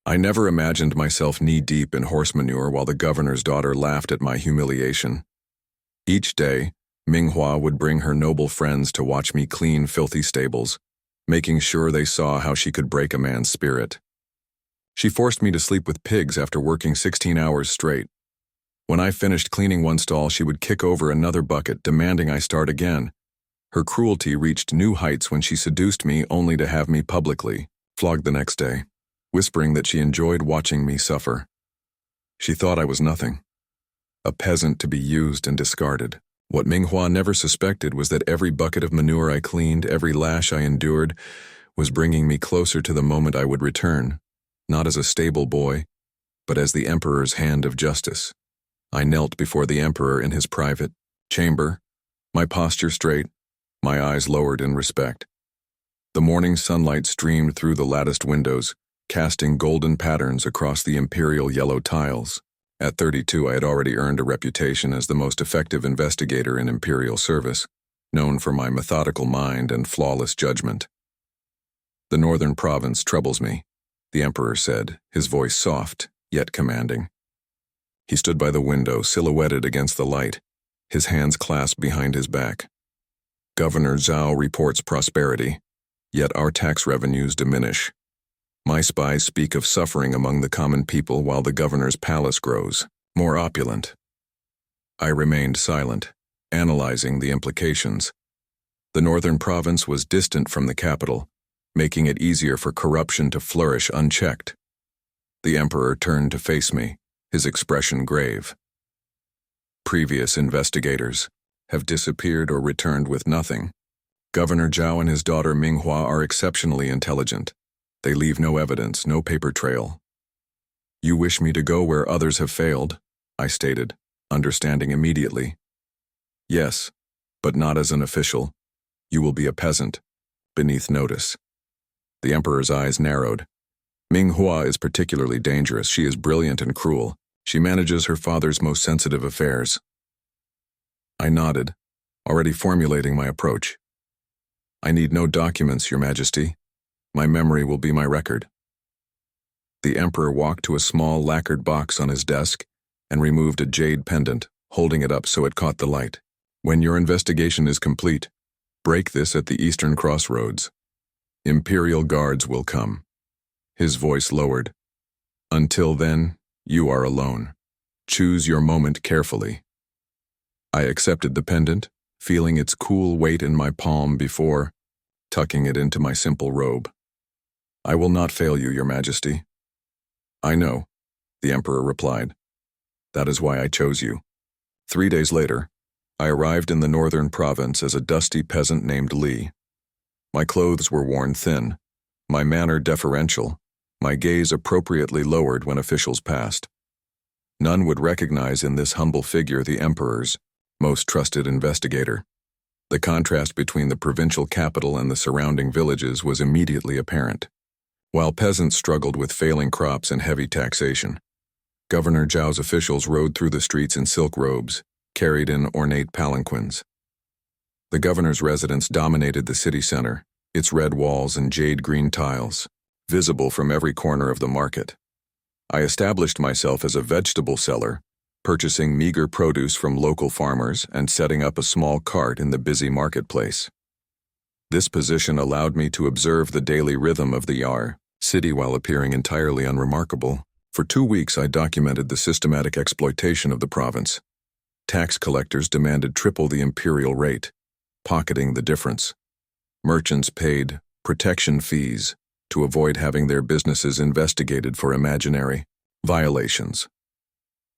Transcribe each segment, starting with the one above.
I never imagined myself knee-deep in horse manure while the governor's daughter laughed at my humiliation. Each day, Minghua would bring her noble friends to watch me clean filthy stables, making sure they saw how she could break a man's spirit. She forced me to sleep with pigs after working 16 hours straight. When I finished cleaning one stall, she would kick over another bucket, demanding I start again. Her cruelty reached new heights when she seduced me only to have me publicly flogged the next day, whispering that she enjoyed watching me suffer. She thought I was nothing, a peasant to be used and discarded. What Minghua never suspected was that every bucket of manure I cleaned, every lash I endured, was bringing me closer to the moment I would return, not as a stable boy, but as the emperor's hand of justice. I knelt before the emperor in his private chamber, my posture straight, my eyes lowered in respect. The morning sunlight streamed through the latticed windows, casting golden patterns across the imperial yellow tiles. At 32, I had already earned a reputation as the most effective investigator in imperial service, known for my methodical mind and flawless judgment. "The northern province troubles me," the emperor said, his voice soft, yet commanding. He stood by the window, silhouetted against the light, his hands clasped behind his back. "Governor Zhao reports prosperity, yet our tax revenues diminish. My spies speak of suffering among the common people while the governor's palace grows, more opulent." I remained silent, analyzing the implications. The northern province was distant from the capital, making it easier for corruption to flourish unchecked. The emperor turned to face me, his expression grave. "Previous investigators have disappeared or returned with nothing. Governor Zhao and his daughter Minghua are exceptionally intelligent. They leave no evidence, no paper trail." "You wish me to go where others have failed," I stated, understanding immediately. "Yes, but not as an official. You will be a peasant, beneath notice." The emperor's eyes narrowed. "Minghua is particularly dangerous. She is brilliant and cruel. She manages her father's most sensitive affairs." I nodded, already formulating my approach. "I need no documents, Your Majesty. My memory will be my record." The emperor walked to a small lacquered box on his desk and removed a jade pendant, holding it up so it caught the light. "When your investigation is complete, break this at the eastern crossroads. Imperial guards will come." His voice lowered. "Until then, you are alone. Choose your moment carefully." I accepted the pendant, feeling its cool weight in my palm before tucking it into my simple robe. "I will not fail you, Your Majesty." "I know," the emperor replied. "That is why I chose you." 3 days later, I arrived in the northern province as a dusty peasant named Li. My clothes were worn thin, my manner deferential, my gaze appropriately lowered when officials passed. None would recognize in this humble figure the emperor's most trusted investigator. The contrast between the provincial capital and the surrounding villages was immediately apparent. While peasants struggled with failing crops and heavy taxation, Governor Zhao's officials rode through the streets in silk robes, carried in ornate palanquins. The governor's residence dominated the city center, its red walls and jade-green tiles, visible from every corner of the market. I established myself as a vegetable seller, purchasing meager produce from local farmers and setting up a small cart in the busy marketplace. This position allowed me to observe the daily rhythm of the city while appearing entirely unremarkable. For 2 weeks, I documented the systematic exploitation of the province. Tax collectors demanded triple the imperial rate, pocketing the difference. Merchants paid protection fees to avoid having their businesses investigated for imaginary violations.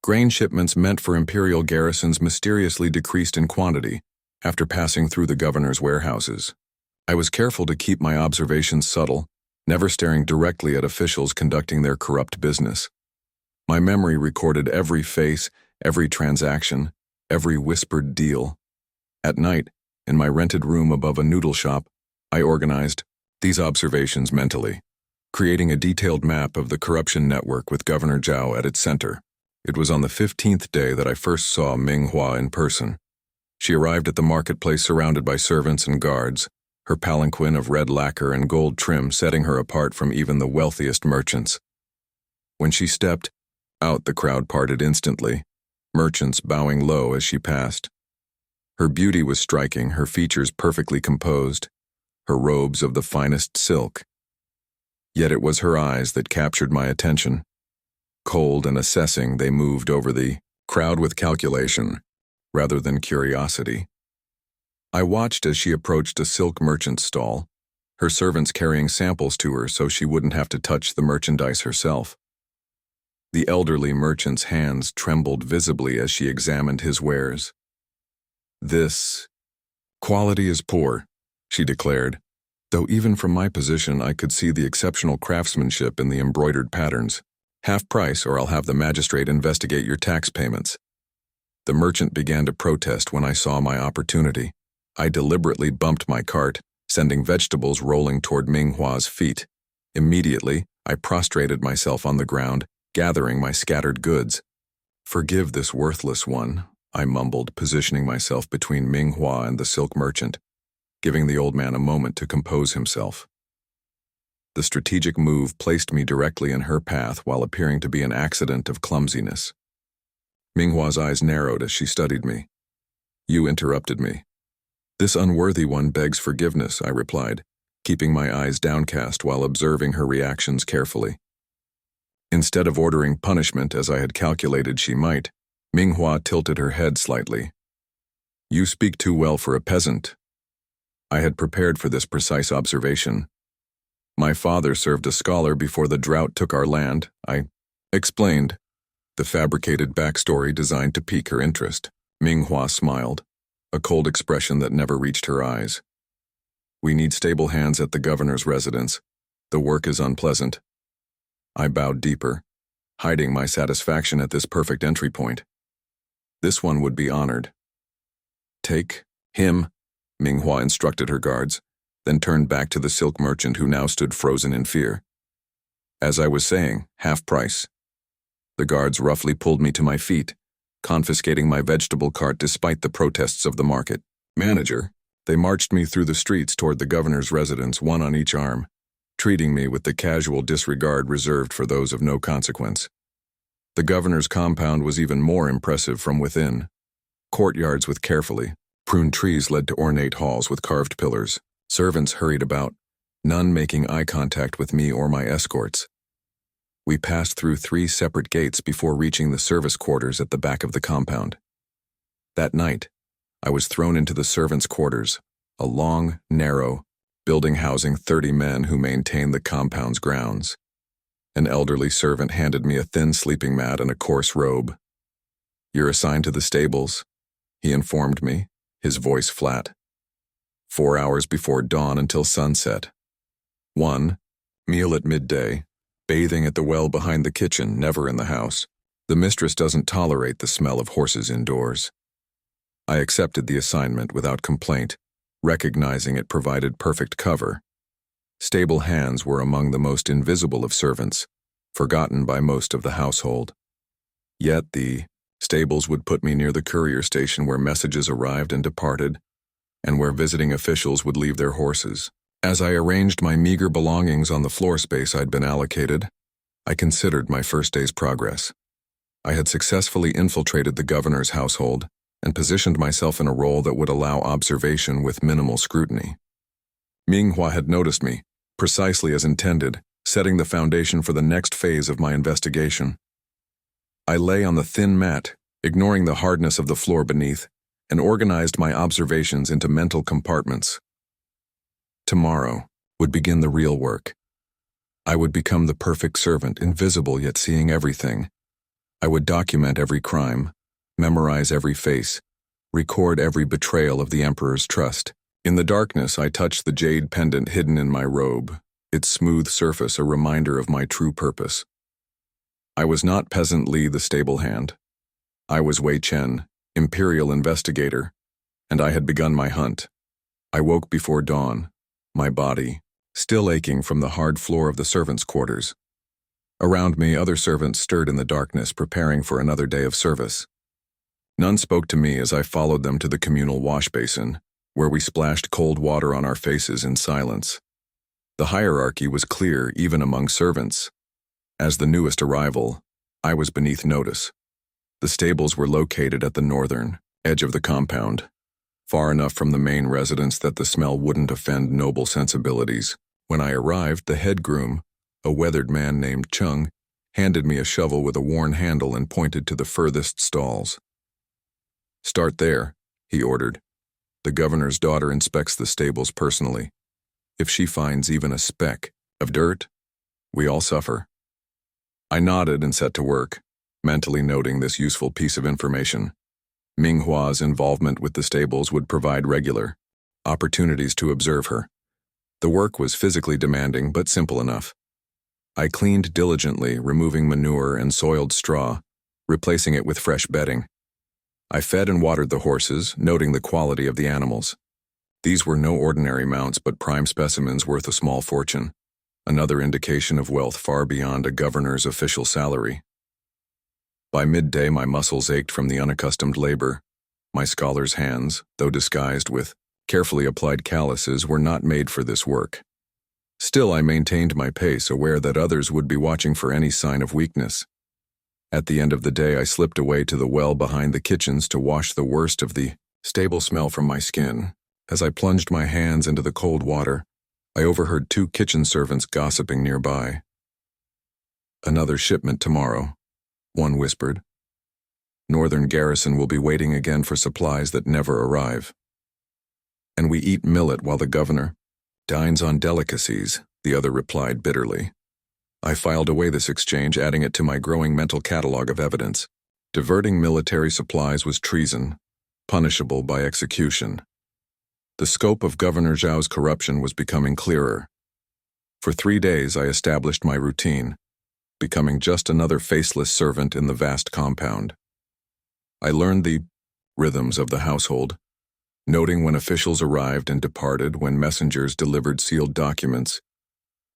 Grain shipments meant for imperial garrisons mysteriously decreased in quantity after passing through the governor's warehouses. I was careful to keep my observations subtle, never staring directly at officials conducting their corrupt business. My memory recorded every face, every transaction, every whispered deal. At night, in my rented room above a noodle shop, I organized these observations mentally, creating a detailed map of the corruption network with Governor Zhao at its center. It was on the 15th day that I first saw Minghua in person. She arrived at the marketplace surrounded by servants and guards, her palanquin of red lacquer and gold trim setting her apart from even the wealthiest merchants. When she stepped out, the crowd parted instantly, merchants bowing low as she passed. Her beauty was striking, her features perfectly composed, her robes of the finest silk. Yet it was her eyes that captured my attention. Cold and assessing, they moved over the crowd with calculation, rather than curiosity. I watched as she approached a silk merchant's stall, her servants carrying samples to her so she wouldn't have to touch the merchandise herself. The elderly merchant's hands trembled visibly as she examined his wares. "This quality is poor," she declared, though even from my position I could see the exceptional craftsmanship in the embroidered patterns. "Half price, or I'll have the magistrate investigate your tax payments." The merchant began to protest when I saw my opportunity. I deliberately bumped my cart, sending vegetables rolling toward Minghua's feet. Immediately, I prostrated myself on the ground, gathering my scattered goods. "Forgive this worthless one," I mumbled, positioning myself between Minghua and the silk merchant, giving the old man a moment to compose himself. The strategic move placed me directly in her path while appearing to be an accident of clumsiness. Minghua's eyes narrowed as she studied me. "You interrupted me." "This unworthy one begs forgiveness," I replied, keeping my eyes downcast while observing her reactions carefully. Instead of ordering punishment as I had calculated she might, Minghua tilted her head slightly. "You speak too well for a peasant." I had prepared for this precise observation. "My father served a scholar before the drought took our land," I explained, the fabricated backstory designed to pique her interest. Minghua smiled, a cold expression that never reached her eyes. "We need stable hands at the governor's residence. The work is unpleasant." I bowed deeper, hiding my satisfaction at this perfect entry point. This one would be honored. "Take him," Minghua instructed her guards, then turned back to the silk merchant who now stood frozen in fear. "As I was saying, half price." The guards roughly pulled me to my feet, confiscating my vegetable cart despite the protests of the market. "Manager," they marched me through the streets toward the governor's residence, one on each arm, treating me with the casual disregard reserved for those of no consequence. The governor's compound was even more impressive from within. Courtyards with carefully pruned trees led to ornate halls with carved pillars. Servants hurried about, none making eye contact with me or my escorts. We passed through 3 separate gates before reaching the service quarters at the back of the compound. That night, I was thrown into the servants' quarters, a long, narrow building housing 30 men who maintained the compound's grounds. An elderly servant handed me a thin sleeping mat and a coarse robe. "You're assigned to the stables," he informed me, his voice flat. 4 hours before dawn until sunset. 1. Meal at midday. Bathing at the well behind the kitchen, never in the house. The mistress doesn't tolerate the smell of horses indoors. I accepted the assignment without complaint, recognizing it provided perfect cover. Stable hands were among the most invisible of servants, forgotten by most of the household. Yet the stables would put me near the courier station where messages arrived and departed, and where visiting officials would leave their horses. As I arranged my meager belongings on the floor space I'd been allocated, I considered my first day's progress. I had successfully infiltrated the governor's household and positioned myself in a role that would allow observation with minimal scrutiny. Minghua had noticed me, precisely as intended, setting the foundation for the next phase of my investigation. I lay on the thin mat, ignoring the hardness of the floor beneath, and organized my observations into mental compartments. Tomorrow would begin the real work. I would become the perfect servant, invisible yet seeing everything. I would document every crime, memorize every face, record every betrayal of the Emperor's trust. In the darkness, I touched the jade pendant hidden in my robe, its smooth surface a reminder of my true purpose. I was not Peasant Li the stable hand. I was Wei Chen, Imperial Investigator, and I had begun my hunt. I woke before dawn, my body still aching from the hard floor of the servants' quarters. Around me, other servants stirred in the darkness, preparing for another day of service. None spoke to me as I followed them to the communal wash basin, where we splashed cold water on our faces in silence. The hierarchy was clear even among servants. As the newest arrival, I was beneath notice. The stables were located at the northern edge of the compound, far enough from the main residence that the smell wouldn't offend noble sensibilities. When I arrived, the head groom, a weathered man named Chung, handed me a shovel with a worn handle and pointed to the furthest stalls. "Start there," he ordered. "The governor's daughter inspects the stables personally. If she finds even a speck of dirt, we all suffer." I nodded and set to work, mentally noting this useful piece of information. Minghua's involvement with the stables would provide regular opportunities to observe her. The work was physically demanding but simple enough. I cleaned diligently, removing manure and soiled straw, replacing it with fresh bedding. I fed and watered the horses, noting the quality of the animals. These were no ordinary mounts but prime specimens worth a small fortune, another indication of wealth far beyond a governor's official salary. By midday, my muscles ached from the unaccustomed labor. My scholar's hands, though disguised with carefully applied calluses, were not made for this work. Still, I maintained my pace, aware that others would be watching for any sign of weakness. At the end of the day, I slipped away to the well behind the kitchens to wash the worst of the stable smell from my skin. As I plunged my hands into the cold water, I overheard 2 kitchen servants gossiping nearby. "Another shipment tomorrow," one whispered. "Northern garrison will be waiting again for supplies that never arrive." "And we eat millet while the governor dines on delicacies," the other replied bitterly. I filed away this exchange, adding it to my growing mental catalog of evidence. Diverting military supplies was treason, punishable by execution. The scope of Governor Zhao's corruption was becoming clearer. For 3 days I established my routine, becoming just another faceless servant in the vast compound. I learned the rhythms of the household, noting when officials arrived and departed, when messengers delivered sealed documents,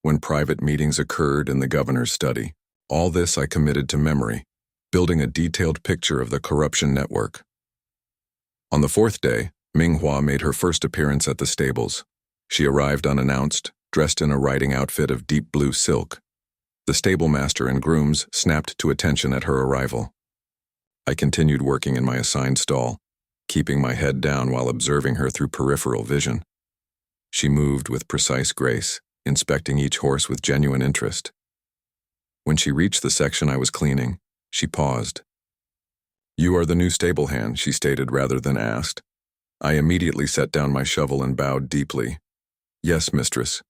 when private meetings occurred in the governor's study. All this I committed to memory, building a detailed picture of the corruption network. On the 4th day, Minghua made her first appearance at the stables. She arrived unannounced, dressed in a riding outfit of deep blue silk. The stablemaster and grooms snapped to attention at her arrival. I continued working in my assigned stall, keeping my head down while observing her through peripheral vision. She moved with precise grace, inspecting each horse with genuine interest. When she reached the section I was cleaning, she paused. "You are the new stable hand," she stated rather than asked. I immediately set down my shovel and bowed deeply. "Yes, mistress."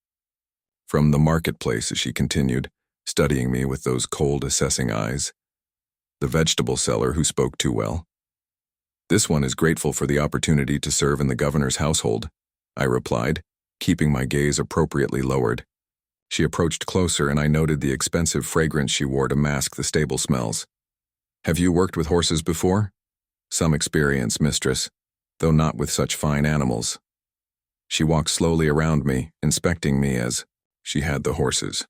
"From the marketplace," she continued, studying me with those cold, assessing eyes. "The vegetable seller who spoke too well." "This one is grateful for the opportunity to serve in the governor's household," I replied, keeping my gaze appropriately lowered. She approached closer and I noted the expensive fragrance she wore to mask the stable smells. "Have you worked with horses before?" "Some experience, mistress, though not with such fine animals." She walked slowly around me, inspecting me as she had the horses.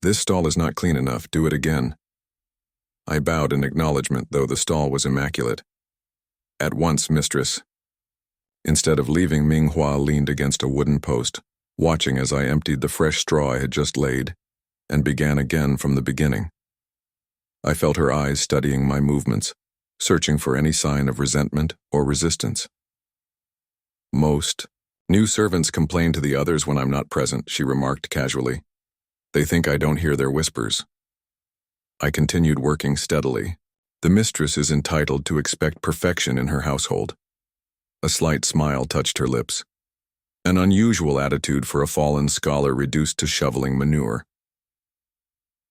"This stall is not clean enough. Do it again." I bowed in acknowledgement, though the stall was immaculate. "At once, mistress." Instead of leaving, Minghua leaned against a wooden post, watching as I emptied the fresh straw I had just laid, and began again from the beginning. I felt her eyes studying my movements, searching for any sign of resentment or resistance. "Most new servants complain to the others when I'm not present," she remarked casually. "They think I don't hear their whispers." I continued working steadily. The mistress is entitled to expect perfection in her household. A slight smile touched her lips. An unusual attitude for a fallen scholar reduced to shoveling manure.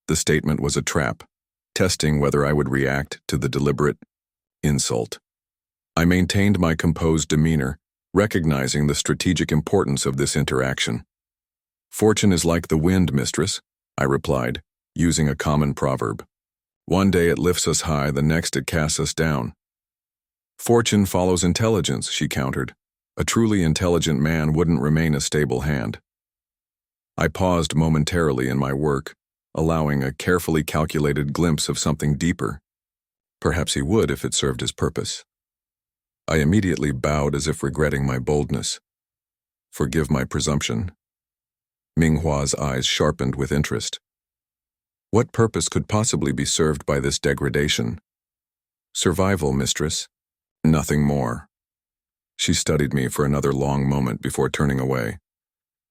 The statement was a trap, testing whether I would react to the deliberate insult. I maintained my composed demeanor, recognizing the strategic importance of this interaction. "Fortune is like the wind, mistress," I replied, using a common proverb. "One day it lifts us high, the next it casts us down." "Fortune follows intelligence," she countered. "A truly intelligent man wouldn't remain a stable hand." I paused momentarily in my work, allowing a carefully calculated glimpse of something deeper. Perhaps he would if it served his purpose. I immediately bowed as if regretting my boldness. "Forgive my presumption." Minghua's eyes sharpened with interest. What purpose could possibly be served by this degradation? Survival, mistress. Nothing more. She studied me for another long moment before turning away.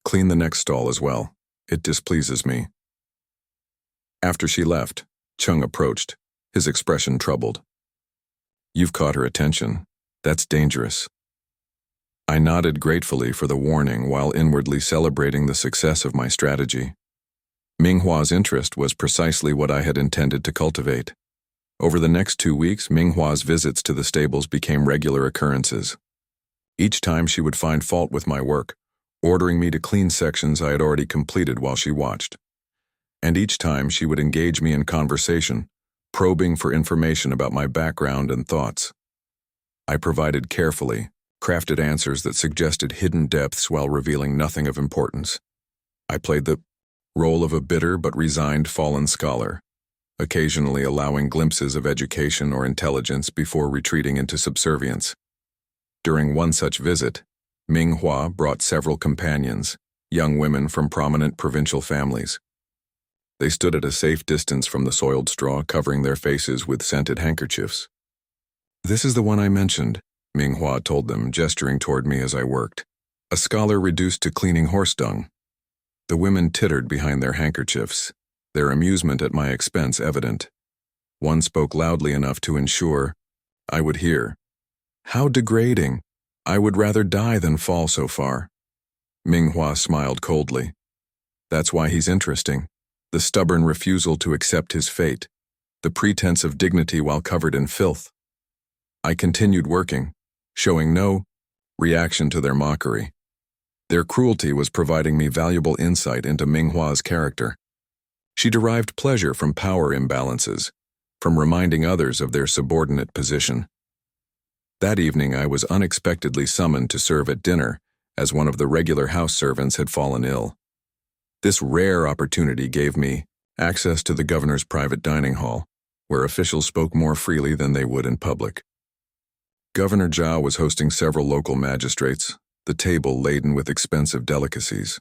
Clean the next stall as well. It displeases me. After she left, Chung approached, his expression troubled. You've caught her attention. That's dangerous. I nodded gratefully for the warning while inwardly celebrating the success of my strategy. Minghua's interest was precisely what I had intended to cultivate. Over the next 2 weeks, Minghua's visits to the stables became regular occurrences. Each time she would find fault with my work, ordering me to clean sections I had already completed while she watched. And each time she would engage me in conversation, probing for information about my background and thoughts. I provided carefully crafted answers that suggested hidden depths while revealing nothing of importance. I played the role of a bitter but resigned fallen scholar, occasionally allowing glimpses of education or intelligence before retreating into subservience. During one such visit, Minghua brought several companions, young women from prominent provincial families. They stood at a safe distance from the soiled straw, covering their faces with scented handkerchiefs. This is the one I mentioned, Minghua told them, gesturing toward me as I worked. A scholar reduced to cleaning horse dung. The women tittered behind their handkerchiefs, their amusement at my expense evident. One spoke loudly enough to ensure I would hear. How degrading! I would rather die than fall so far. Minghua smiled coldly. That's why he's interesting. The stubborn refusal to accept his fate. The pretense of dignity while covered in filth. I continued working, showing no reaction to their mockery. Their cruelty was providing me valuable insight into Minghua's character. She derived pleasure from power imbalances, from reminding others of their subordinate position. That evening I was unexpectedly summoned to serve at dinner, as one of the regular house servants had fallen ill. This rare opportunity gave me access to the governor's private dining hall, where officials spoke more freely than they would in public. Governor Zhao was hosting several local magistrates, the table laden with expensive delicacies.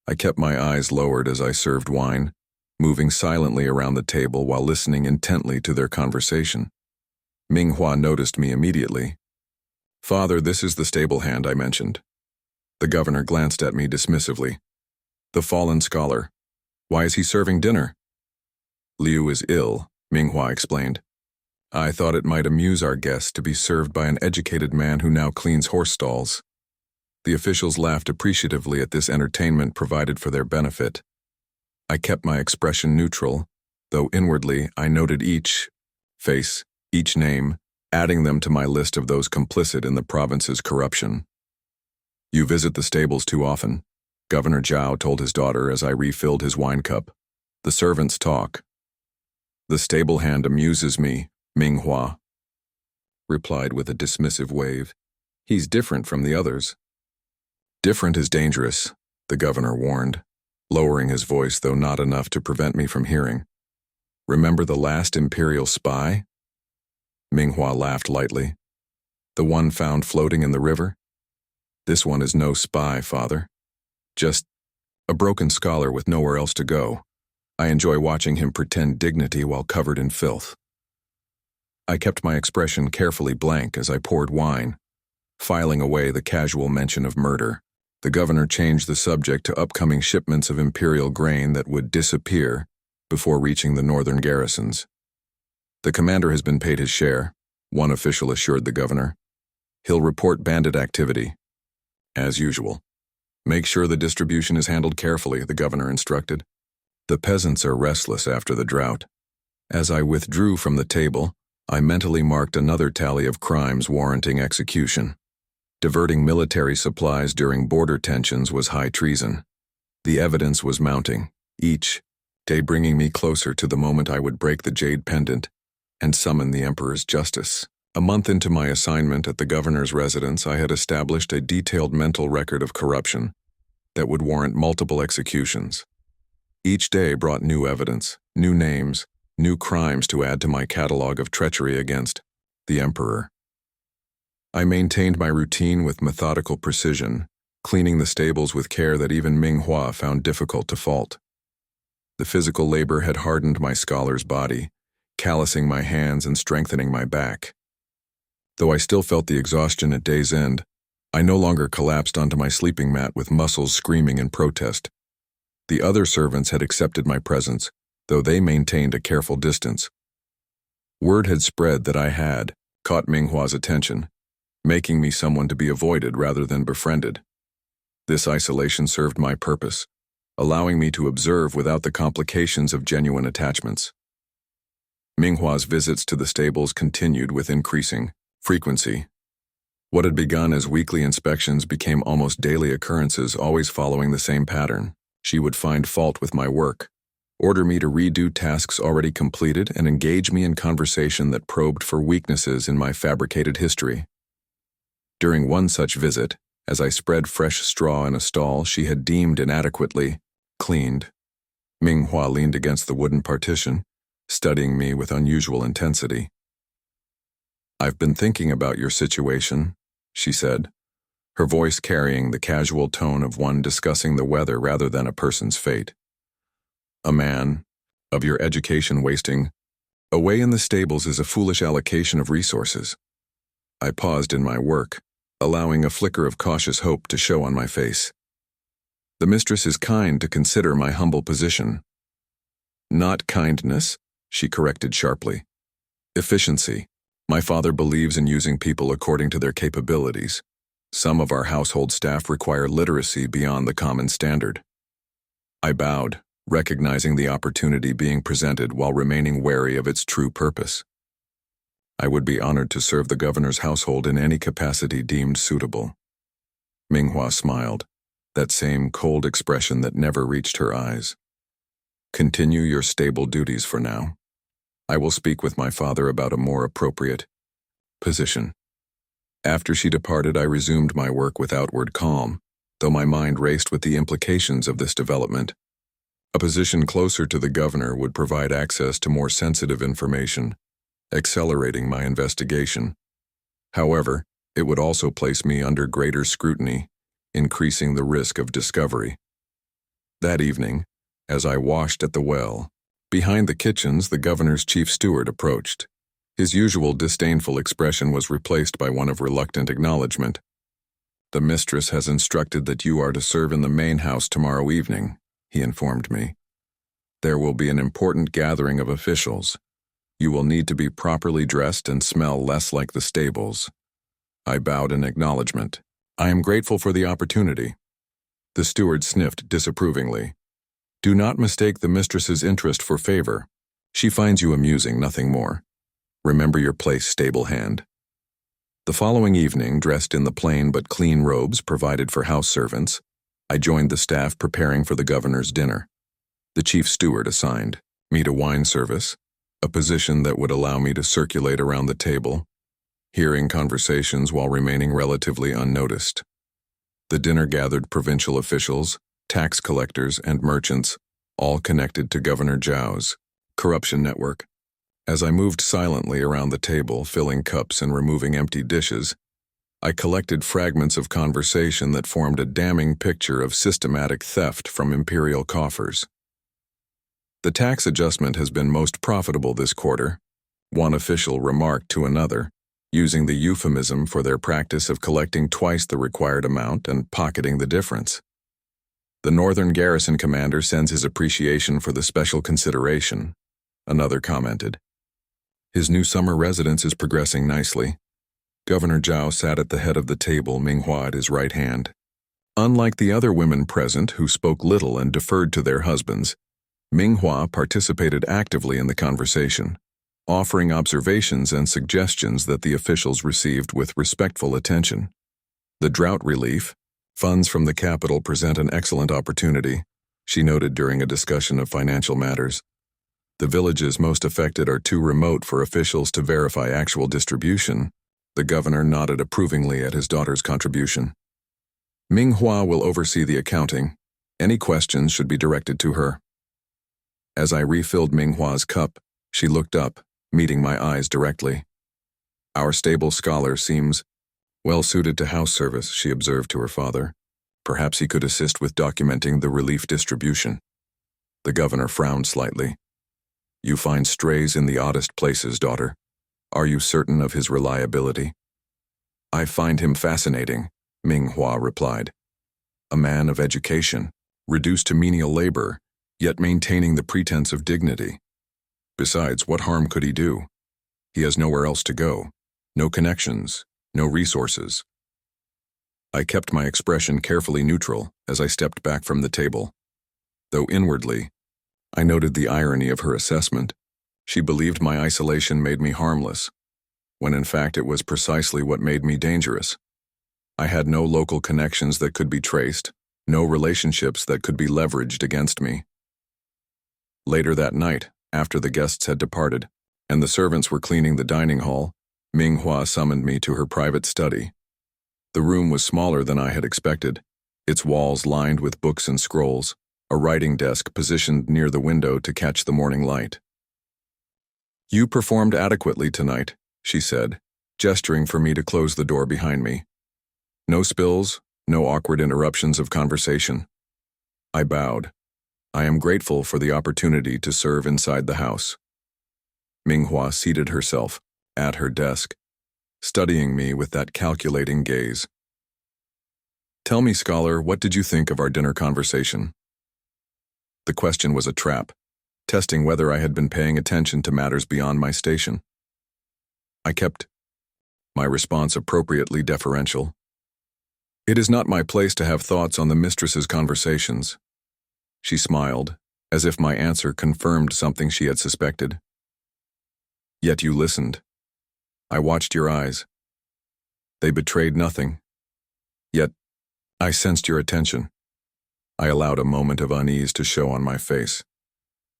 I kept my eyes lowered as I served wine, moving silently around the table while listening intently to their conversation. Minghua noticed me immediately. Father, this is the stable hand I mentioned. The governor glanced at me dismissively. The fallen scholar. Why is he serving dinner? Liu is ill, Minghua explained. I thought it might amuse our guests to be served by an educated man who now cleans horse stalls. The officials laughed appreciatively at this entertainment provided for their benefit. I kept my expression neutral, though inwardly I noted each face, each name, adding them to my list of those complicit in the province's corruption. You visit the stables too often, Governor Zhao told his daughter as I refilled his wine cup. The servants talk. The stable hand amuses me, Minghua replied with a dismissive wave. He's different from the others. Different is dangerous, the governor warned, lowering his voice though not enough to prevent me from hearing. Remember the last imperial spy? Minghua laughed lightly. The one found floating in the river? This one is no spy, father. Just a broken scholar with nowhere else to go. I enjoy watching him pretend dignity while covered in filth. I kept my expression carefully blank as I poured wine, filing away the casual mention of murder. The governor changed the subject to upcoming shipments of imperial grain that would disappear before reaching the northern garrisons. The commander has been paid his share, one official assured the governor. He'll report bandit activity. As usual. Make sure the distribution is handled carefully, the governor instructed. The peasants are restless after the drought. As I withdrew from the table, I mentally marked another tally of crimes warranting execution. Diverting military supplies during border tensions was high treason. The evidence was mounting, each day bringing me closer to the moment I would break the jade pendant and summon the emperor's justice. A month into my assignment at the governor's residence, I had established a detailed mental record of corruption that would warrant multiple executions. Each day brought new evidence, new names, new crimes to add to my catalog of treachery against the emperor. I maintained my routine with methodical precision, cleaning the stables with care that even Minghua found difficult to fault. The physical labor had hardened my scholar's body, callousing my hands and strengthening my back. Though I still felt the exhaustion at day's end, I no longer collapsed onto my sleeping mat with muscles screaming in protest. The other servants had accepted my presence, though they maintained a careful distance. Word had spread that I had caught Minghua's attention, making me someone to be avoided rather than befriended. This isolation served my purpose, allowing me to observe without the complications of genuine attachments. Minghua's visits to the stables continued with increasing frequency. What had begun as weekly inspections became almost daily occurrences, always following the same pattern. She would find fault with my work, order me to redo tasks already completed, and engage me in conversation that probed for weaknesses in my fabricated history. During one such visit, as I spread fresh straw in a stall she had deemed inadequately cleaned, Minghua leaned against the wooden partition, studying me with unusual intensity. "I've been thinking about your situation," she said, her voice carrying the casual tone of one discussing the weather rather than a person's fate. "A man, of your education wasting away in the stables is a foolish allocation of resources." I paused in my work, allowing a flicker of cautious hope to show on my face. "The mistress is kind to consider my humble position." "Not kindness," she corrected sharply. "Efficiency. My father believes in using people according to their capabilities. Some of our household staff require literacy beyond the common standard." I bowed, recognizing the opportunity being presented while remaining wary of its true purpose. "I would be honored to serve the governor's household in any capacity deemed suitable." Minghua smiled, that same cold expression that never reached her eyes. "Continue your stable duties for now. I will speak with my father about a more appropriate position." After she departed, I resumed my work with outward calm, though my mind raced with the implications of this development. A position closer to the governor would provide access to more sensitive information, accelerating my investigation. However, it would also place me under greater scrutiny, increasing the risk of discovery. That evening, as I washed at the well, behind the kitchens, the governor's chief steward approached. His usual disdainful expression was replaced by one of reluctant acknowledgement. "The mistress has instructed that you are to serve in the main house tomorrow evening," he informed me. "There will be an important gathering of officials. You will need to be properly dressed and smell less like the stables." I bowed in acknowledgement. "I am grateful for the opportunity." The steward sniffed disapprovingly. "Do not mistake the mistress's interest for favor. She finds you amusing, nothing more. Remember your place, stable hand." The following evening, dressed in the plain but clean robes provided for house servants, I joined the staff preparing for the governor's dinner. The chief steward assigned me to wine service, a position that would allow me to circulate around the table, hearing conversations while remaining relatively unnoticed. The dinner gathered provincial officials, tax collectors, and merchants, all connected to Governor Zhao's corruption network. As I moved silently around the table, filling cups and removing empty dishes, I collected fragments of conversation that formed a damning picture of systematic theft from imperial coffers. "The tax adjustment has been most profitable this quarter," one official remarked to another, using the euphemism for their practice of collecting twice the required amount and pocketing the difference. "The Northern Garrison commander sends his appreciation for the special consideration," another commented. "His new summer residence is progressing nicely." Governor Zhao sat at the head of the table, Minghua at his right hand. Unlike the other women present who spoke little and deferred to their husbands, Minghua participated actively in the conversation, offering observations and suggestions that the officials received with respectful attention. "The drought relief funds from the capital present an excellent opportunity," she noted during a discussion of financial matters. "The villages most affected are too remote for officials to verify actual distribution." The governor nodded approvingly at his daughter's contribution. "Minghua will oversee the accounting. Any questions should be directed to her." As I refilled Minghua's cup, she looked up, meeting my eyes directly. "Our stable scholar seems well suited to house service," she observed to her father. "Perhaps he could assist with documenting the relief distribution." The governor frowned slightly. You find strays in the oddest places, daughter. Are you certain of his reliability? I find him fascinating, Ming Hua replied. A man of education, reduced to menial labor, yet maintaining the pretense of dignity. Besides, what harm could he do? He has nowhere else to go, no connections, no resources. I kept my expression carefully neutral as I stepped back from the table. Though inwardly, I noted the irony of her assessment. She believed my isolation made me harmless, when in fact it was precisely what made me dangerous. I had no local connections that could be traced, no relationships that could be leveraged against me. Later that night, after the guests had departed, and the servants were cleaning the dining hall, Ming Hua summoned me to her private study. The room was smaller than I had expected, its walls lined with books and scrolls, a writing desk positioned near the window to catch the morning light. You performed adequately tonight, she said, gesturing for me to close the door behind me. No spills, no awkward interruptions of conversation. I bowed. I am grateful for the opportunity to serve inside the house. Ming Hua seated herself at her desk, studying me with that calculating gaze. Tell me, scholar, what did you think of our dinner conversation? The question was a trap, testing whether I had been paying attention to matters beyond my station. I kept my response appropriately deferential. It is not my place to have thoughts on the mistress's conversations. She smiled, as if my answer confirmed something she had suspected. Yet you listened. I watched your eyes. They betrayed nothing. Yet, I sensed your attention. I allowed a moment of unease to show on my face.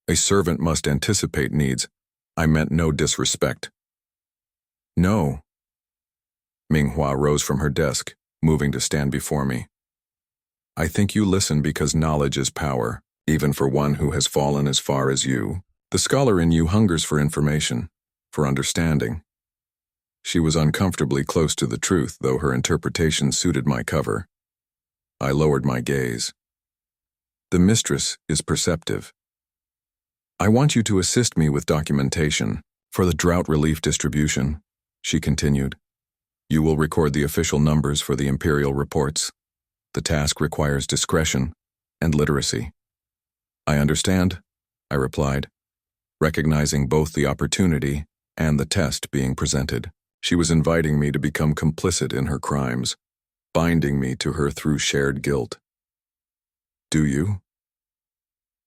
A servant must anticipate needs. I meant no disrespect. No. Ming Hua rose from her desk, moving to stand before me. I think you listen because knowledge is power, even for one who has fallen as far as you. The scholar in you hungers for information, for understanding. She was uncomfortably close to the truth, though her interpretation suited my cover. I lowered my gaze. The mistress is perceptive. I want you to assist me with documentation for the drought relief distribution, she continued. You will record the official numbers for the imperial reports. The task requires discretion and literacy. I understand, I replied, recognizing both the opportunity and the test being presented. She was inviting me to become complicit in her crimes, binding me to her through shared guilt. Do you?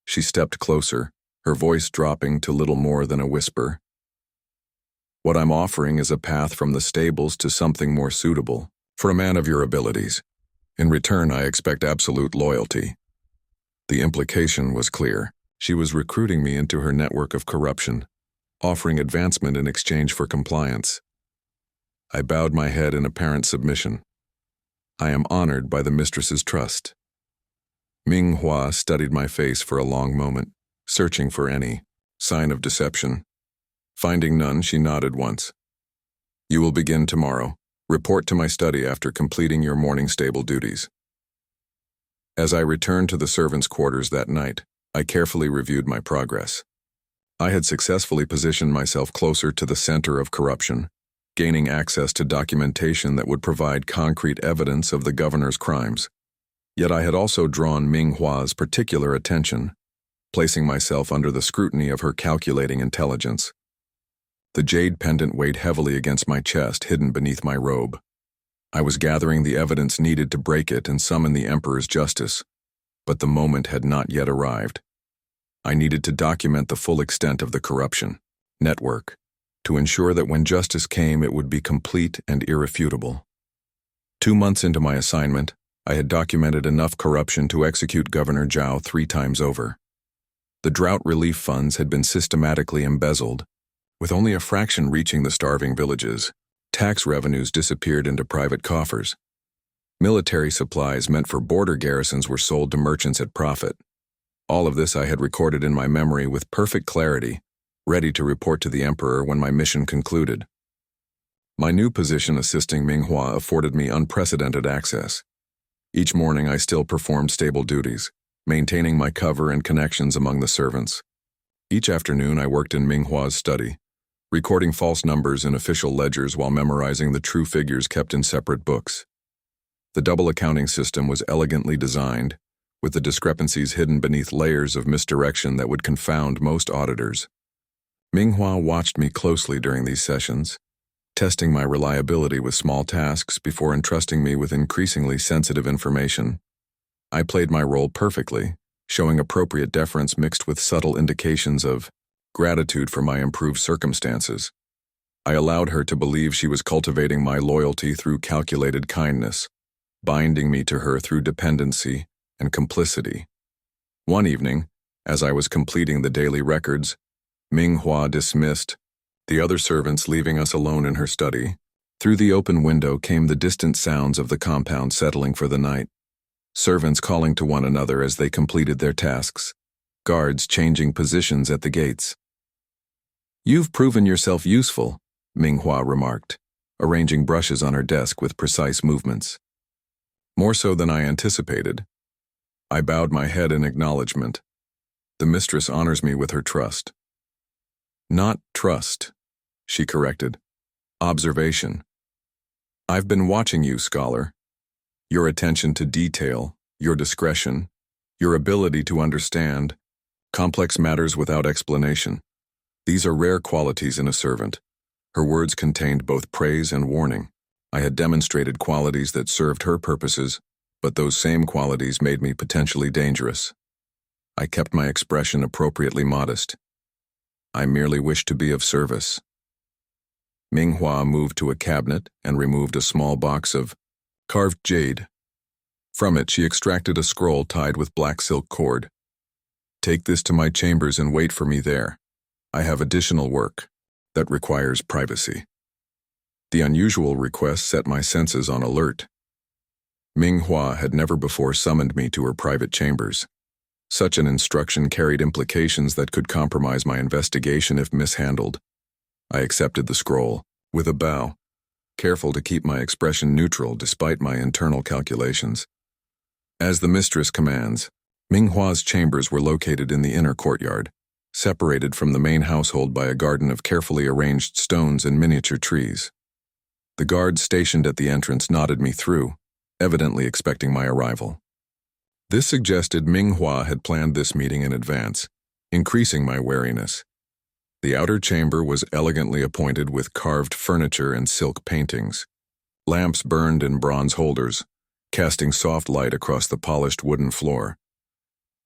She stepped closer, her voice dropping to little more than a whisper. What I'm offering is a path from the stables to something more suitable, for a man of your abilities. In return, I expect absolute loyalty. The implication was clear. She was recruiting me into her network of corruption, offering advancement in exchange for compliance. I bowed my head in apparent submission. I am honored by the mistress's trust. Ming Hua studied my face for a long moment, searching for any sign of deception. Finding none, she nodded once. You will begin tomorrow. Report to my study after completing your morning stable duties. As I returned to the servants' quarters that night, I carefully reviewed my progress. I had successfully positioned myself closer to the center of corruption, gaining access to documentation that would provide concrete evidence of the governor's crimes. Yet I had also drawn Ming Hua's particular attention, placing myself under the scrutiny of her calculating intelligence. The jade pendant weighed heavily against my chest, hidden beneath my robe. I was gathering the evidence needed to break it and summon the Emperor's justice, but the moment had not yet arrived. I needed to document the full extent of the corruption network, to ensure that when justice came it would be complete and irrefutable. 2 months into my assignment, I had documented enough corruption to execute Governor Zhao 3 times over. The drought relief funds had been systematically embezzled, with only a fraction reaching the starving villages. Tax revenues disappeared into private coffers. Military supplies meant for border garrisons were sold to merchants at profit. All of this I had recorded in my memory with perfect clarity, ready to report to the Emperor when my mission concluded. My new position assisting Ming Hua afforded me unprecedented access. Each morning I still performed stable duties, maintaining my cover and connections among the servants. Each afternoon I worked in Minghua's study, recording false numbers in official ledgers while memorizing the true figures kept in separate books. The double accounting system was elegantly designed, with the discrepancies hidden beneath layers of misdirection that would confound most auditors. Minghua watched me closely during these sessions, testing my reliability with small tasks before entrusting me with increasingly sensitive information. I played my role perfectly, showing appropriate deference mixed with subtle indications of gratitude for my improved circumstances. I allowed her to believe she was cultivating my loyalty through calculated kindness, binding me to her through dependency and complicity. One evening, as I was completing the daily records, Minghua dismissed, the other servants leaving us alone in her study. Through the open window came the distant sounds of the compound settling for the night, servants calling to one another as they completed their tasks, guards changing positions at the gates. "You've proven yourself useful," Minghua remarked, arranging brushes on her desk with precise movements. More so than I anticipated. I bowed my head in acknowledgement. The mistress honors me with her trust. "Not trust," she corrected. "Observation. I've been watching you, scholar. Your attention to detail, your discretion, your ability to understand complex matters without explanation. These are rare qualities in a servant." Her words contained both praise and warning. I had demonstrated qualities that served her purposes, but those same qualities made me potentially dangerous. I kept my expression appropriately modest. I merely wished to be of service. Minghua moved to a cabinet and removed a small box of carved jade. From it, she extracted a scroll tied with black silk cord. "Take this to my chambers and wait for me there. I have additional work that requires privacy." The unusual request set my senses on alert. Minghua had never before summoned me to her private chambers. Such an instruction carried implications that could compromise my investigation if mishandled. I accepted the scroll, with a bow, careful to keep my expression neutral despite my internal calculations. As the mistress commands, Minghua's chambers were located in the inner courtyard, separated from the main household by a garden of carefully arranged stones and miniature trees. The guards stationed at the entrance nodded me through, evidently expecting my arrival. This suggested Minghua had planned this meeting in advance, increasing my wariness. The outer chamber was elegantly appointed with carved furniture and silk paintings. Lamps burned in bronze holders, casting soft light across the polished wooden floor.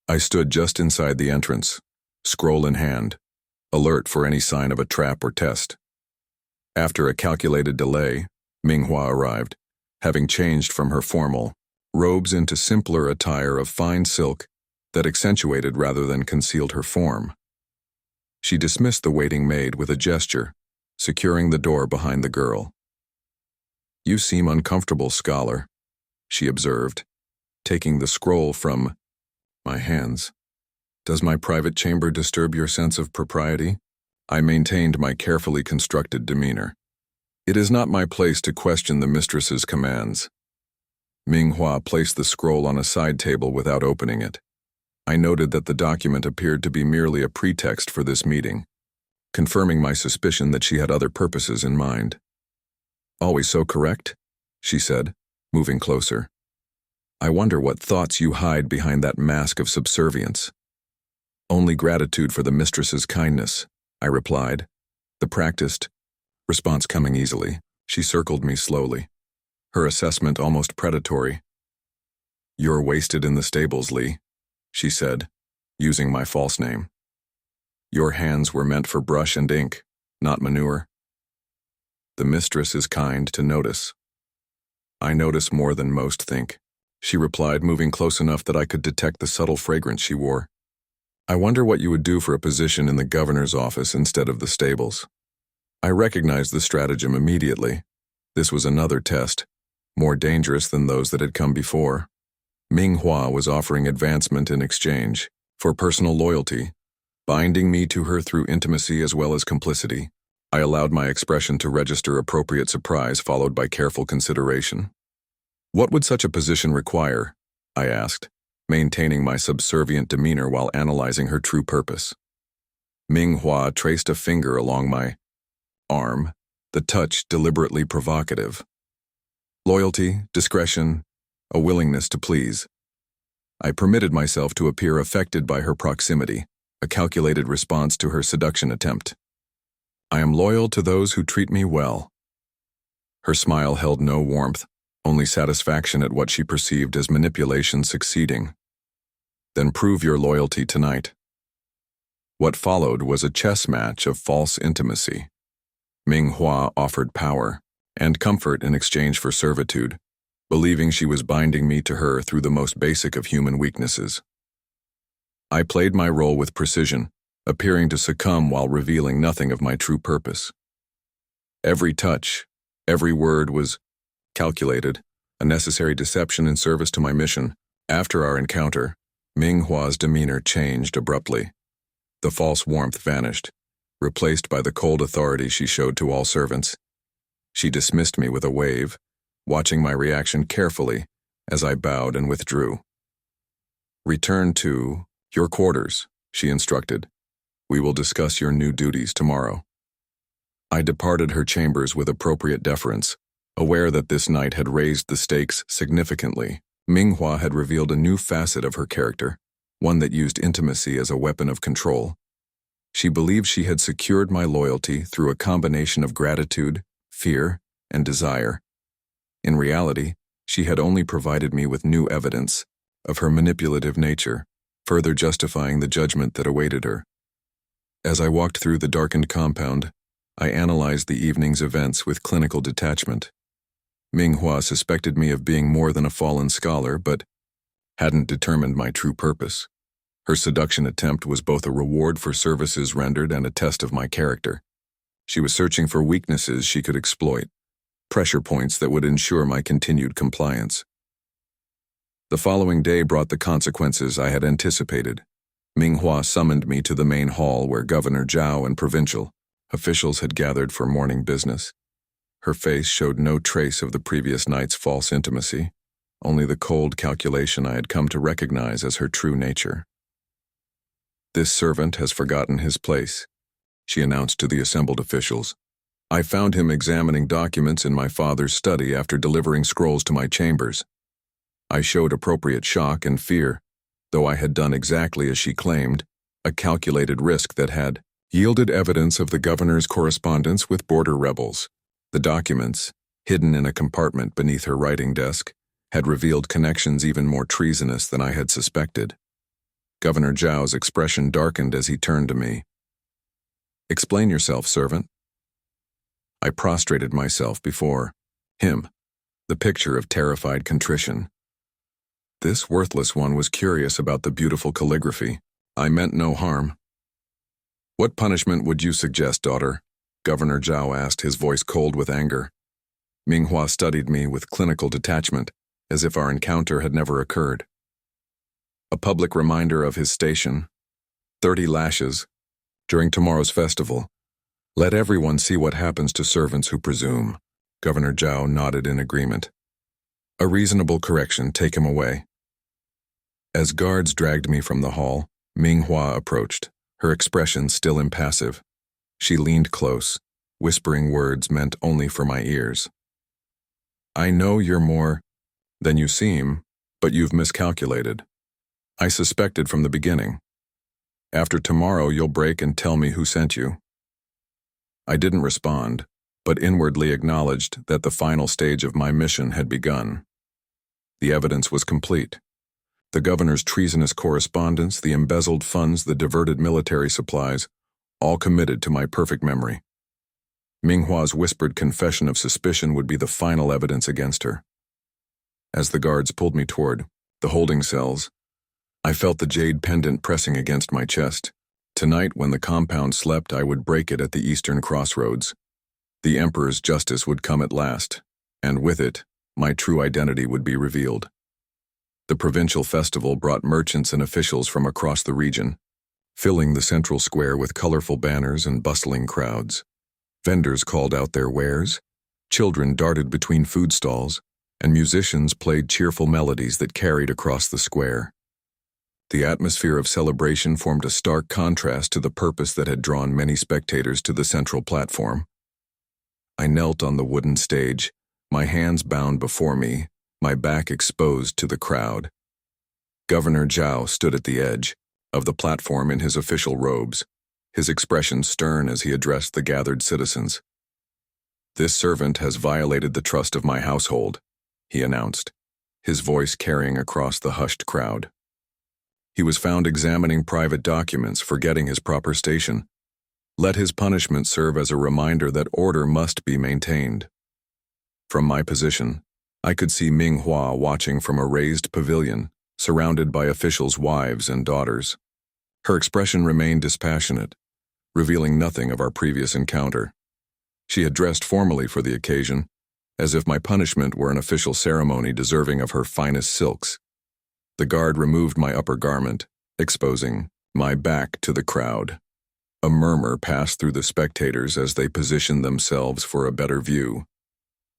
I stood just inside the entrance, scroll in hand, alert for any sign of a trap or test. After a calculated delay, Minghua arrived, having changed from her formal robes into simpler attire of fine silk that accentuated rather than concealed her form. She dismissed the waiting maid with a gesture, securing the door behind the girl. "You seem uncomfortable, scholar," she observed, taking the scroll from my hands. "Does my private chamber disturb your sense of propriety?" I maintained my carefully constructed demeanor. "It is not my place to question the mistress's commands." Minghua placed the scroll on a side table without opening it. I noted that the document appeared to be merely a pretext for this meeting, confirming my suspicion that she had other purposes in mind. "Always so correct?" she said, moving closer. "I wonder what thoughts you hide behind that mask of subservience." "Only gratitude for the mistress's kindness," I replied, the practiced response coming easily. She circled me slowly, her assessment almost predatory. "You're wasted in the stables, Lee," she said, using my false name. "Your hands were meant for brush and ink, not manure." "The mistress is kind to notice." "I notice more than most think," she replied, moving close enough that I could detect the subtle fragrance she wore. "I wonder what you would do for a position in the governor's office instead of the stables." I recognized the stratagem immediately. This was another test, more dangerous than those that had come before. Minghua was offering advancement in exchange for personal loyalty, binding me to her through intimacy as well as complicity. I allowed my expression to register appropriate surprise followed by careful consideration. "What would such a position require?" I asked, maintaining my subservient demeanor while analyzing her true purpose. Minghua traced a finger along my arm, the touch deliberately provocative. Loyalty, discretion, a willingness to please. I permitted myself to appear affected by her proximity, a calculated response to her seduction attempt. I am loyal to those who treat me well. Her smile held no warmth, only satisfaction at what she perceived as manipulation succeeding. Then prove your loyalty tonight. What followed was a chess match of false intimacy. Minghua offered power and comfort in exchange for servitude, believing she was binding me to her through the most basic of human weaknesses. I played my role with precision, appearing to succumb while revealing nothing of my true purpose. Every touch, every word was calculated, a necessary deception in service to my mission. After our encounter, Minghua's demeanor changed abruptly. The false warmth vanished, replaced by the cold authority she showed to all servants. She dismissed me with a wave, watching my reaction carefully as I bowed and withdrew. Return to your quarters, she instructed. We will discuss your new duties tomorrow. I departed her chambers with appropriate deference, aware that this night had raised the stakes significantly. Minghua had revealed a new facet of her character, one that used intimacy as a weapon of control. She believed she had secured my loyalty through a combination of gratitude, fear, and desire. In reality, she had only provided me with new evidence of her manipulative nature, further justifying the judgment that awaited her. As I walked through the darkened compound, I analyzed the evening's events with clinical detachment. Minghua suspected me of being more than a fallen scholar, but hadn't determined my true purpose. Her seduction attempt was both a reward for services rendered and a test of my character. She was searching for weaknesses she could exploit, pressure points that would ensure my continued compliance. The following day brought the consequences I had anticipated. Minghua summoned me to the main hall where Governor Zhao and provincial officials had gathered for morning business. Her face showed no trace of the previous night's false intimacy, only the cold calculation I had come to recognize as her true nature. This servant has forgotten his place, she announced to the assembled officials. I found him examining documents in my father's study after delivering scrolls to my chambers. I showed appropriate shock and fear, though I had done exactly as she claimed, a calculated risk that had yielded evidence of the governor's correspondence with border rebels. The documents, hidden in a compartment beneath her writing desk, had revealed connections even more treasonous than I had suspected. Governor Zhao's expression darkened as he turned to me. Explain yourself, servant. I prostrated myself before him, the picture of terrified contrition. This worthless one was curious about the beautiful calligraphy. I meant no harm. What punishment would you suggest, daughter? Governor Zhao asked, his voice cold with anger. Minghua studied me with clinical detachment, as if our encounter had never occurred. A public reminder of his station. 30 lashes. During tomorrow's festival. Let everyone see what happens to servants who presume. Governor Zhao nodded in agreement. A reasonable correction, take him away. As guards dragged me from the hall, Minghua approached, her expression still impassive. She leaned close, whispering words meant only for my ears. I know you're more than you seem, but you've miscalculated. I suspected from the beginning. After tomorrow, you'll break and tell me who sent you. I didn't respond, but inwardly acknowledged that the final stage of my mission had begun. The evidence was complete. The governor's treasonous correspondence, the embezzled funds, the diverted military supplies, all committed to my perfect memory. Minghua's whispered confession of suspicion would be the final evidence against her. As the guards pulled me toward the holding cells, I felt the jade pendant pressing against my chest. Tonight, when the compound slept, I would break it at the eastern crossroads. The Emperor's justice would come at last, and with it, my true identity would be revealed. The provincial festival brought merchants and officials from across the region, filling the central square with colorful banners and bustling crowds. Vendors called out their wares, children darted between food stalls, and musicians played cheerful melodies that carried across the square. The atmosphere of celebration formed a stark contrast to the purpose that had drawn many spectators to the central platform. I knelt on the wooden stage, my hands bound before me, my back exposed to the crowd. Governor Zhao stood at the edge of the platform in his official robes, his expression stern as he addressed the gathered citizens. "This servant has violated the trust of my household," he announced, his voice carrying across the hushed crowd. He was found examining private documents, forgetting his proper station. Let his punishment serve as a reminder that order must be maintained. From my position, I could see Ming Hua watching from a raised pavilion, surrounded by officials' wives and daughters. Her expression remained dispassionate, revealing nothing of our previous encounter. She had dressed formally for the occasion, as if my punishment were an official ceremony deserving of her finest silks. The guard removed my upper garment, exposing my back to the crowd. A murmur passed through the spectators as they positioned themselves for a better view.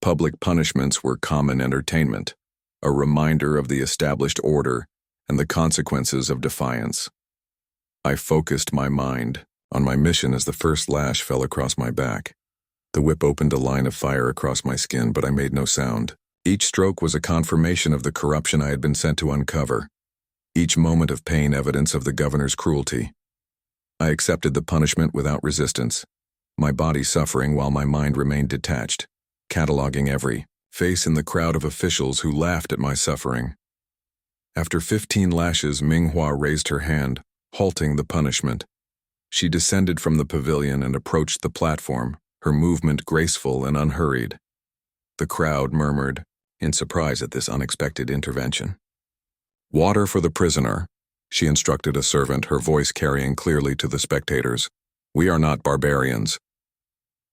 Public punishments were common entertainment, a reminder of the established order and the consequences of defiance. I focused my mind on my mission as the first lash fell across my back. The whip opened a line of fire across my skin, but I made no sound. Each stroke was a confirmation of the corruption I had been sent to uncover. Each moment of pain evidence of the governor's cruelty. I accepted the punishment without resistance, my body suffering while my mind remained detached, cataloging every face in the crowd of officials who laughed at my suffering. After 15 lashes, Ming Hua raised her hand, halting the punishment. She descended from the pavilion and approached the platform, her movement graceful and unhurried. The crowd murmured, in surprise at this unexpected intervention. "Water for the prisoner," she instructed a servant, her voice carrying clearly to the spectators. "We are not barbarians."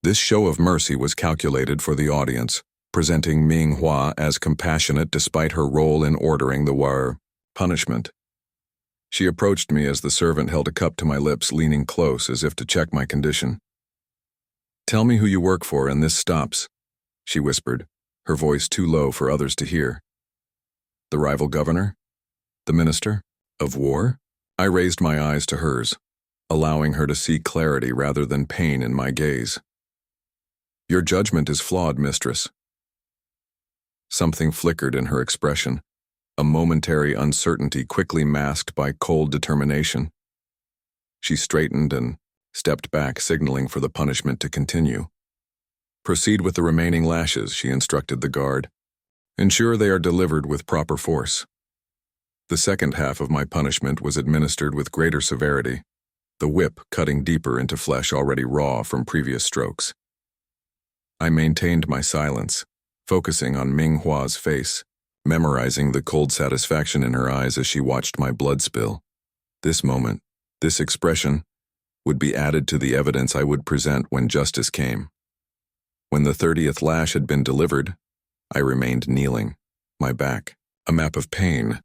This show of mercy was calculated for the audience, presenting Ming Hua as compassionate despite her role in ordering the punishment. She approached me as the servant held a cup to my lips, leaning close as if to check my condition. "Tell me who you work for and this stops," she whispered, her voice too low for others to hear. "The rival governor? The minister? Of war?" I raised my eyes to hers, allowing her to see clarity rather than pain in my gaze. "Your judgment is flawed, mistress." Something flickered in her expression, a momentary uncertainty quickly masked by cold determination. She straightened and stepped back, signaling for the punishment to continue. "Proceed with the remaining lashes," she instructed the guard. "Ensure they are delivered with proper force." The second half of my punishment was administered with greater severity, the whip cutting deeper into flesh already raw from previous strokes. I maintained my silence, focusing on Ming Hua's face, memorizing the cold satisfaction in her eyes as she watched my blood spill. This moment, this expression, would be added to the evidence I would present when justice came. When the 30th lash had been delivered, I remained kneeling, my back a map of pain,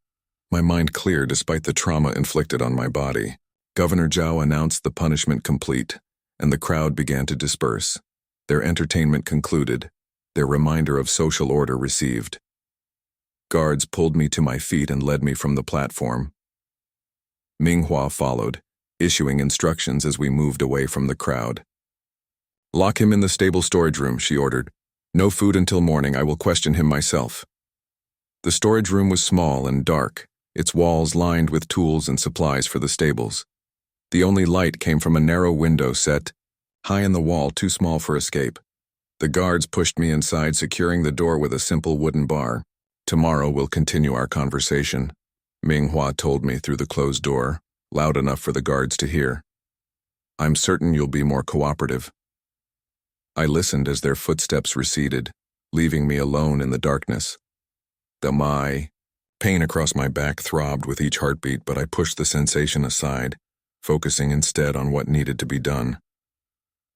my mind clear despite the trauma inflicted on my body. Governor Zhao announced the punishment complete, and the crowd began to disperse. Their entertainment concluded, their reminder of social order received. Guards pulled me to my feet and led me from the platform. Ming Hua followed, issuing instructions as we moved away from the crowd. "Lock him in the stable storage room," she ordered. "No food until morning. I will question him myself." The storage room was small and dark, its walls lined with tools and supplies for the stables. The only light came from a narrow window set high in the wall, too small for escape. The guards pushed me inside, securing the door with a simple wooden bar. "Tomorrow we'll continue our conversation," Ming Hua told me through the closed door, loud enough for the guards to hear. "I'm certain you'll be more cooperative." I listened as their footsteps receded, leaving me alone in the darkness. My pain across my back throbbed with each heartbeat, but I pushed the sensation aside, focusing instead on what needed to be done.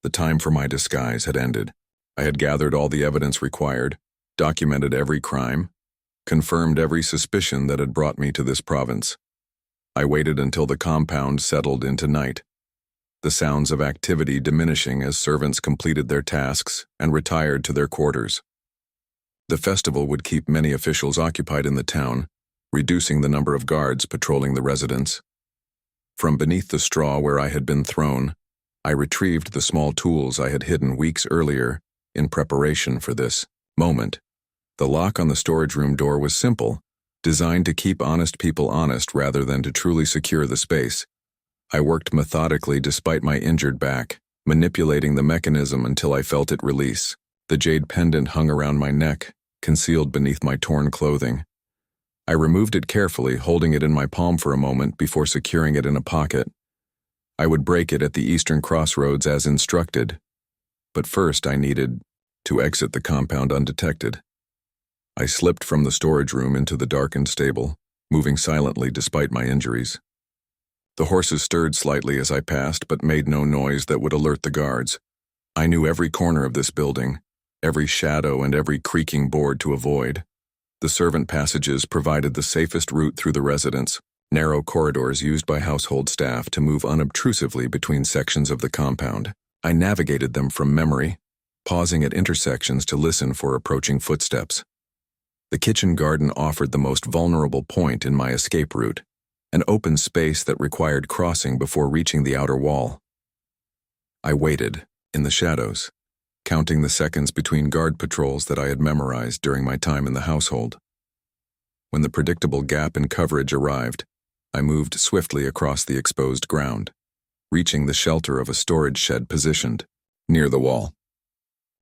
The time for my disguise had ended. I had gathered all the evidence required, documented every crime, confirmed every suspicion that had brought me to this province. I waited until the compound settled into night, the sounds of activity diminishing as servants completed their tasks and retired to their quarters. The festival would keep many officials occupied in the town, reducing the number of guards patrolling the residence. From beneath the straw where I had been thrown, I retrieved the small tools I had hidden weeks earlier in preparation for this moment. The lock on the storage room door was simple, designed to keep honest people honest rather than to truly secure the space. I worked methodically despite my injured back, manipulating the mechanism until I felt it release. The jade pendant hung around my neck, concealed beneath my torn clothing. I removed it carefully, holding it in my palm for a moment before securing it in a pocket. I would break it at the eastern crossroads as instructed, but first I needed to exit the compound undetected. I slipped from the storage room into the darkened stable, moving silently despite my injuries. The horses stirred slightly as I passed, but made no noise that would alert the guards. I knew every corner of this building, every shadow and every creaking board to avoid. The servant passages provided the safest route through the residence, narrow corridors used by household staff to move unobtrusively between sections of the compound. I navigated them from memory, pausing at intersections to listen for approaching footsteps. The kitchen garden offered the most vulnerable point in my escape route, an open space that required crossing before reaching the outer wall. I waited, in the shadows, counting the seconds between guard patrols that I had memorized during my time in the household. When the predictable gap in coverage arrived, I moved swiftly across the exposed ground, reaching the shelter of a storage shed positioned near the wall.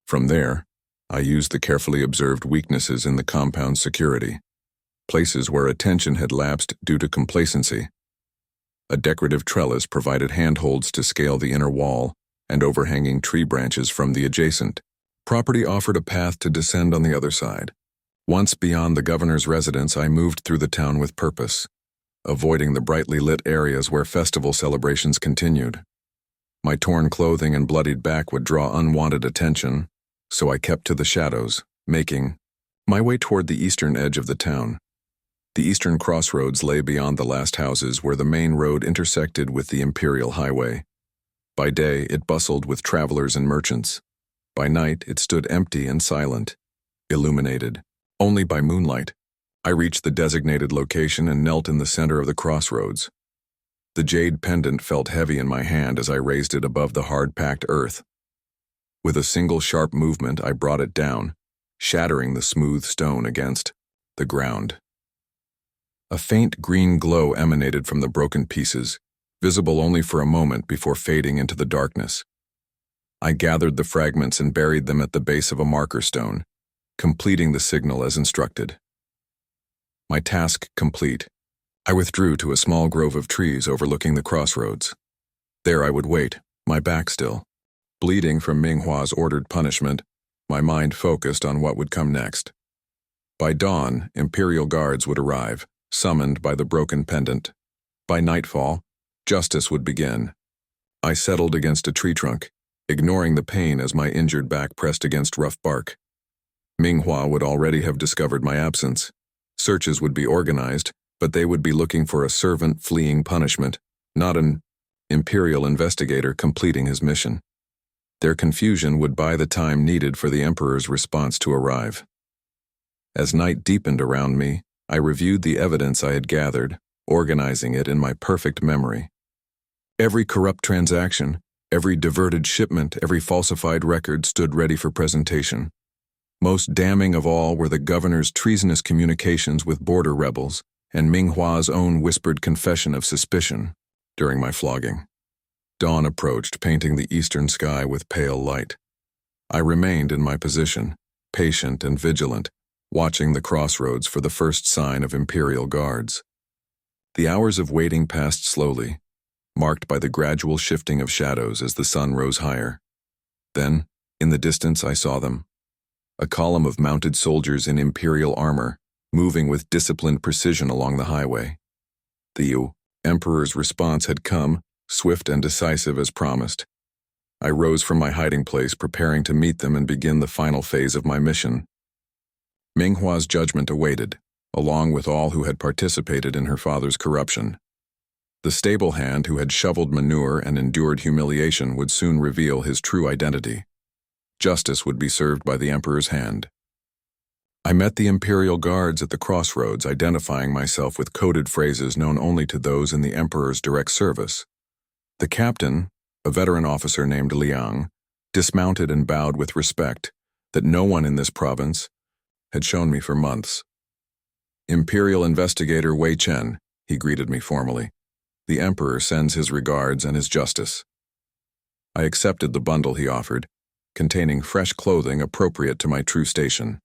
From there, I used the carefully observed weaknesses in the compound's security, places where attention had lapsed due to complacency. A decorative trellis provided handholds to scale the inner wall, and overhanging tree branches from the adjacent property offered a path to descend on the other side. Once beyond the governor's residence, I moved through the town with purpose, avoiding the brightly lit areas where festival celebrations continued. My torn clothing and bloodied back would draw unwanted attention, so I kept to the shadows, making my way toward the eastern edge of the town. The eastern crossroads lay beyond the last houses where the main road intersected with the Imperial Highway. By day, it bustled with travelers and merchants. By night, it stood empty and silent, illuminated only by moonlight. I reached the designated location and knelt in the center of the crossroads. The jade pendant felt heavy in my hand as I raised it above the hard-packed earth. With a single sharp movement, I brought it down, shattering the smooth stone against the ground. A faint green glow emanated from the broken pieces, visible only for a moment before fading into the darkness. I gathered the fragments and buried them at the base of a marker stone, completing the signal as instructed. My task complete, I withdrew to a small grove of trees overlooking the crossroads. There I would wait, my back still. Bleeding from Minghua's ordered punishment, my mind focused on what would come next. By dawn, Imperial guards would arrive, summoned by the broken pendant. By nightfall, justice would begin. I settled against a tree trunk, ignoring the pain as my injured back pressed against rough bark. Minghua would already have discovered my absence. Searches would be organized, but they would be looking for a servant fleeing punishment, not an Imperial investigator completing his mission. Their confusion would buy the time needed for the Emperor's response to arrive. As night deepened around me, I reviewed the evidence I had gathered, organizing it in my perfect memory. Every corrupt transaction, every diverted shipment, every falsified record stood ready for presentation. Most damning of all were the governor's treasonous communications with border rebels and Minghua's own whispered confession of suspicion during my flogging. Dawn approached, painting the eastern sky with pale light. I remained in my position, patient and vigilant, watching the crossroads for the first sign of Imperial guards. The hours of waiting passed slowly, marked by the gradual shifting of shadows as the sun rose higher. Then, in the distance, I saw them. A column of mounted soldiers in Imperial armor, moving with disciplined precision along the highway. The Emperor's response had come, swift and decisive as promised. I rose from my hiding place, preparing to meet them and begin the final phase of my mission. Minghua's judgment awaited, along with all who had participated in her father's corruption. The stable hand who had shoveled manure and endured humiliation would soon reveal his true identity. Justice would be served by the Emperor's hand. I met the Imperial Guards at the crossroads, identifying myself with coded phrases known only to those in the Emperor's direct service. The captain, a veteran officer named Liang, dismounted and bowed with respect that no one in this province had shown me for months. "Imperial Investigator Wei Chen," he greeted me formally. "The Emperor sends his regards and his justice." I accepted the bundle he offered, containing fresh clothing appropriate to my true station.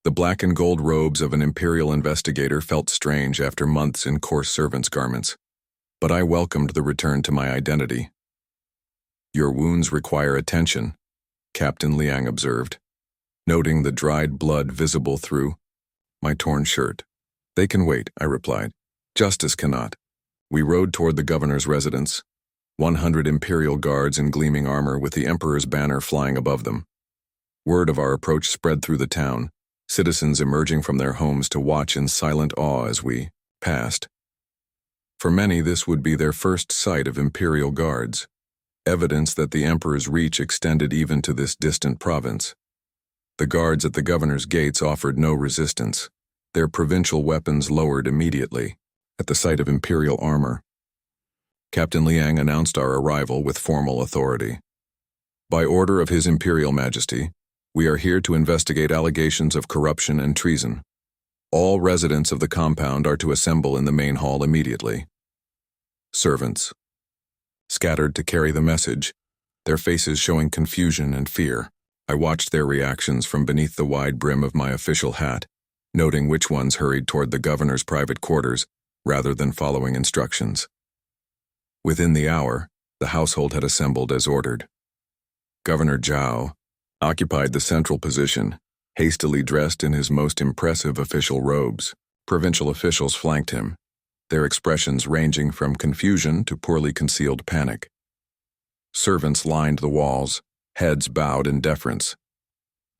The black and gold robes of an Imperial investigator felt strange after months in coarse servant's garments, but I welcomed the return to my identity. "Your wounds require attention," Captain Liang observed, noting the dried blood visible through my torn shirt. "They can wait," I replied. "Justice cannot." We rode toward the governor's residence, 100 Imperial guards in gleaming armor with the Emperor's banner flying above them. Word of our approach spread through the town, citizens emerging from their homes to watch in silent awe as we passed. For many, this would be their first sight of Imperial guards, evidence that the Emperor's reach extended even to this distant province. The guards at the governor's gates offered no resistance, their provincial weapons lowered immediately at the sight of Imperial armor. Captain Liang announced our arrival with formal authority. "By order of His Imperial Majesty, we are here to investigate allegations of corruption and treason. All residents of the compound are to assemble in the main hall immediately." Servants scattered to carry the message, their faces showing confusion and fear. I watched their reactions from beneath the wide brim of my official hat, noting which ones hurried toward the governor's private quarters rather than following instructions. Within the hour, the household had assembled as ordered. Governor Zhao occupied the central position, hastily dressed in his most impressive official robes. Provincial officials flanked him, their expressions ranging from confusion to poorly concealed panic. Servants lined the walls, heads bowed in deference.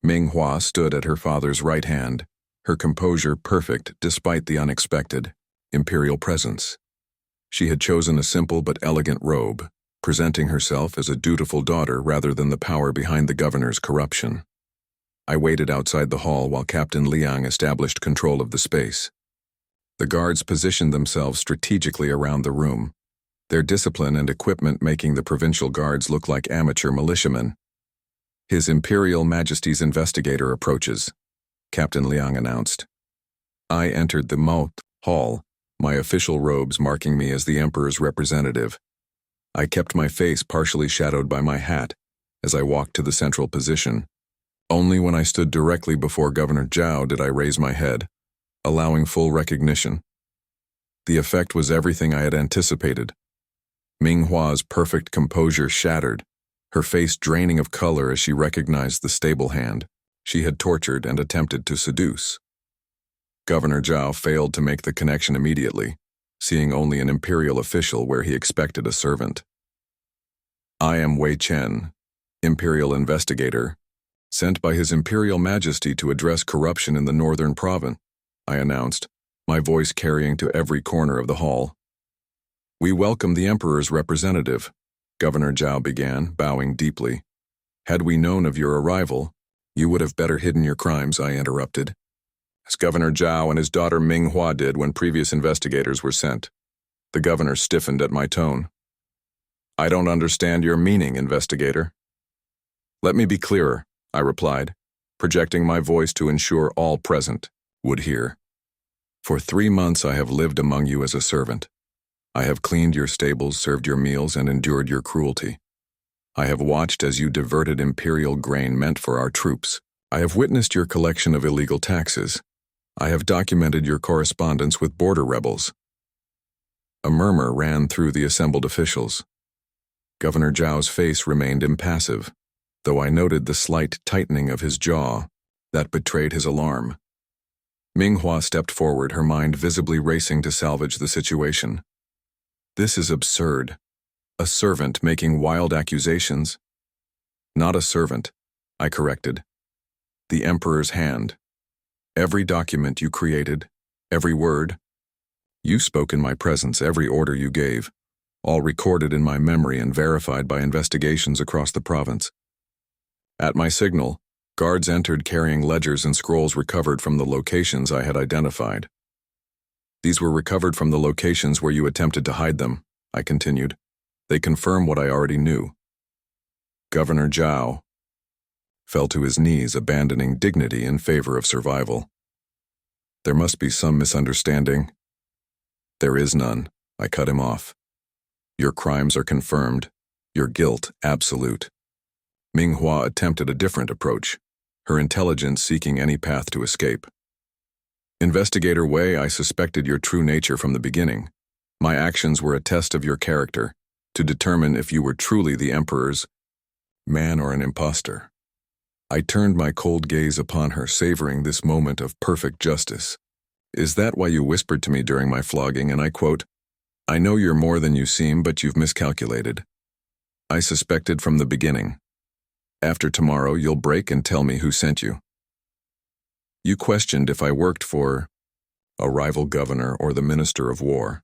Ming Hua stood at her father's right hand, her composure perfect despite the unexpected imperial presence. She had chosen a simple but elegant robe, presenting herself as a dutiful daughter rather than the power behind the governor's corruption. I waited outside the hall while Captain Liang established control of the space. The guards positioned themselves strategically around the room, their discipline and equipment making the provincial guards look like amateur militiamen. "His Imperial Majesty's investigator approaches," Captain Liang announced. I entered the Moat Hall, my official robes marking me as the Emperor's representative. I kept my face partially shadowed by my hat as I walked to the central position. Only when I stood directly before Governor Zhao did I raise my head, allowing full recognition. The effect was everything I had anticipated. Ming Hua's perfect composure shattered, her face draining of color as she recognized the stable hand she had tortured and attempted to seduce. Governor Zhao failed to make the connection immediately, seeing only an imperial official where he expected a servant. "I am Wei Chen, Imperial Investigator, sent by His Imperial Majesty to address corruption in the northern province," I announced, my voice carrying to every corner of the hall. "We welcome the Emperor's representative," Governor Zhao began, bowing deeply. "Had we known of your arrival, you would have better hidden your crimes," I interrupted, as Governor Zhao and his daughter Ming Hua did when previous investigators were sent. The governor stiffened at my tone. "I don't understand your meaning, investigator." "Let me be clearer," I replied, projecting my voice to ensure all present would hear. "For 3 months I have lived among you as a servant. I have cleaned your stables, served your meals, and endured your cruelty. I have watched as you diverted imperial grain meant for our troops. I have witnessed your collection of illegal taxes. I have documented your correspondence with border rebels." A murmur ran through the assembled officials. Governor Zhao's face remained impassive, though I noted the slight tightening of his jaw that betrayed his alarm. Ming Hua stepped forward, her mind visibly racing to salvage the situation. "This is absurd. A servant making wild accusations." "Not a servant," I corrected. "The Emperor's hand. Every document you created, every word. You spoke in my presence, every order you gave, all recorded in my memory and verified by investigations across the province. At my signal, Guards entered carrying ledgers and scrolls recovered from the locations I had identified. These were recovered from the locations where you attempted to hide them, I continued. They confirm what I already knew. Governor Zhao fell to his knees, abandoning dignity in favor of survival. There must be some misunderstanding. There is none, I cut him off. Your crimes are confirmed, your guilt absolute. Minghua attempted a different approach, her intelligence seeking any path to escape. Investigator Wei, I suspected your true nature from the beginning. My actions were a test of your character, to determine if you were truly the Emperor's man or an impostor. I turned my cold gaze upon her, savoring this moment of perfect justice. Is that why you whispered to me during my flogging, and I quote, I know you're more than you seem, but you've miscalculated. I suspected from the beginning. After tomorrow, you'll break and tell me who sent you. You questioned if I worked for a rival governor or the Minister of War.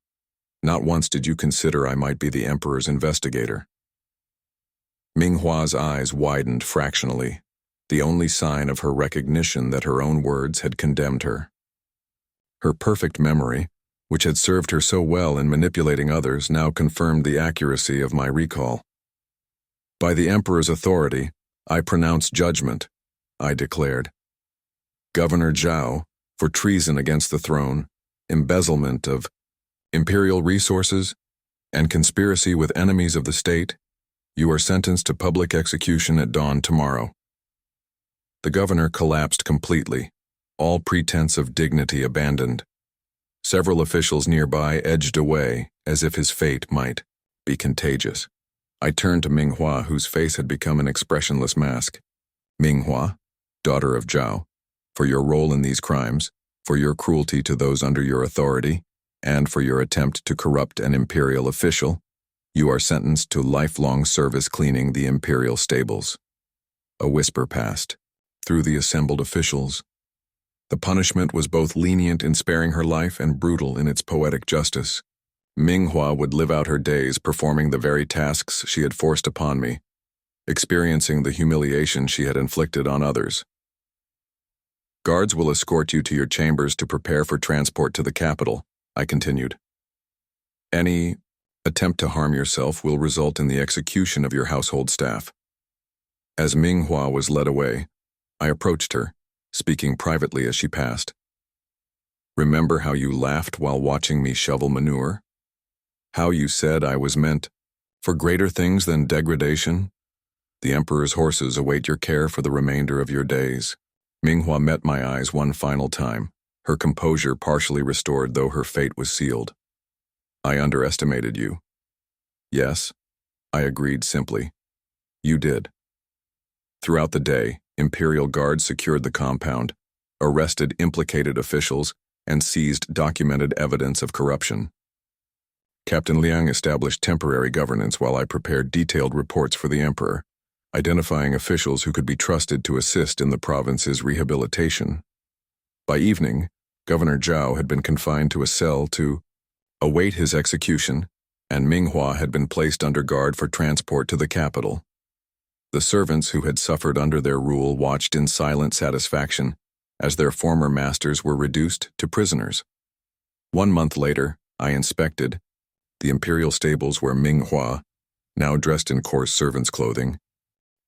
Not once did you consider I might be the Emperor's investigator. Minghua's eyes widened fractionally, the only sign of her recognition that her own words had condemned her. Her perfect memory, which had served her so well in manipulating others, now confirmed the accuracy of my recall. By the Emperor's authority, I pronounce judgment, I declared. Governor Zhao, for treason against the throne, embezzlement of imperial resources, and conspiracy with enemies of the state, you are sentenced to public execution at dawn tomorrow. The governor collapsed completely, all pretense of dignity abandoned. Several officials nearby edged away as if his fate might be contagious. I turned to Minghua, whose face had become an expressionless mask. Minghua, daughter of Zhao, for your role in these crimes, for your cruelty to those under your authority, and for your attempt to corrupt an imperial official, you are sentenced to lifelong service cleaning the imperial stables. A whisper passed through the assembled officials. The punishment was both lenient in sparing her life and brutal in its poetic justice. Minghua would live out her days performing the very tasks she had forced upon me, experiencing the humiliation she had inflicted on others. Guards will escort you to your chambers to prepare for transport to the capital, I continued. Any attempt to harm yourself will result in the execution of your household staff. As Minghua was led away, I approached her, speaking privately as she passed. Remember how you laughed while watching me shovel manure? How you said I was meant for greater things than degradation? The Emperor's horses await your care for the remainder of your days. Minghua met my eyes one final time, her composure partially restored though her fate was sealed. I underestimated you. Yes, I agreed simply. You did. Throughout the day, Imperial Guards secured the compound, arrested implicated officials, and seized documented evidence of corruption. Captain Liang established temporary governance while I prepared detailed reports for the Emperor, identifying officials who could be trusted to assist in the province's rehabilitation. By evening, Governor Zhao had been confined to a cell to await his execution, and Minghua had been placed under guard for transport to the capital. The servants who had suffered under their rule watched in silent satisfaction as their former masters were reduced to prisoners. 1 month later, I inspected the imperial stables where Minghua, now dressed in coarse servant's clothing,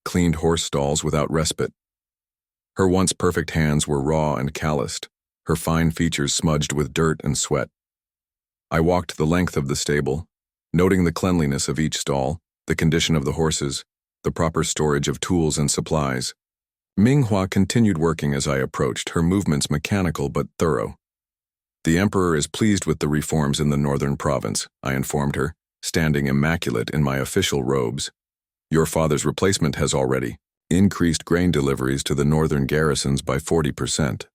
cleaned horse stalls without respite. Her once perfect hands were raw and calloused, her fine features smudged with dirt and sweat. I walked the length of the stable, noting the cleanliness of each stall, the condition of the horses, the proper storage of tools and supplies. Minghua continued working as I approached, her movements mechanical but thorough. The Emperor is pleased with the reforms in the northern province, I informed her, standing immaculate in my official robes. Your father's replacement has already increased grain deliveries to the northern garrisons by 40%.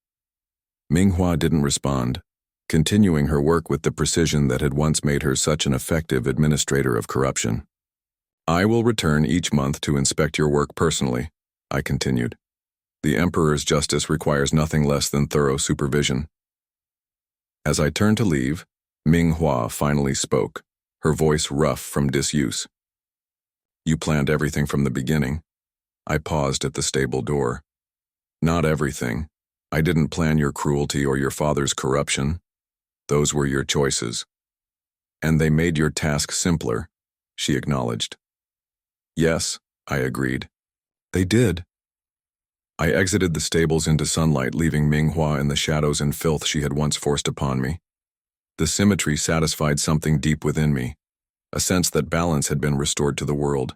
Minghua didn't respond, continuing her work with the precision that had once made her such an effective administrator of corruption. I will return each month to inspect your work personally, I continued. The Emperor's justice requires nothing less than thorough supervision. As I turned to leave, Minghua finally spoke, her voice rough from disuse. You planned everything from the beginning. I paused at the stable door, Not everything. I didn't plan your cruelty or your father's corruption. Those were your choices. And they made your task simpler, she acknowledged. Yes, I agreed. They did. I exited the stables into sunlight, leaving Minghua in the shadows and filth she had once forced upon me. The symmetry satisfied something deep within me, a sense that balance had been restored to the world.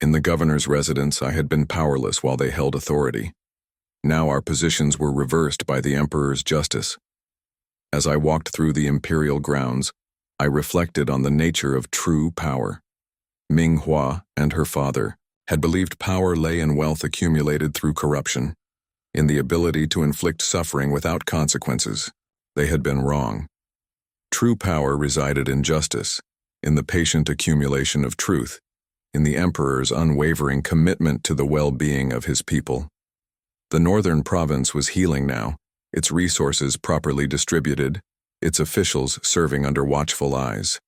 In the governor's residence, I had been powerless while they held authority. Now our positions were reversed by the emperor's justice. As I walked through the imperial grounds, I reflected on the nature of true power. Minghua and her father had believed power lay in wealth accumulated through corruption, in the ability to inflict suffering without consequences. They had been wrong. True power resided in justice, in the patient accumulation of truth, in the emperor's unwavering commitment to the well-being of his people. The northern province was healing now, its resources properly distributed, its officials serving under watchful eyes.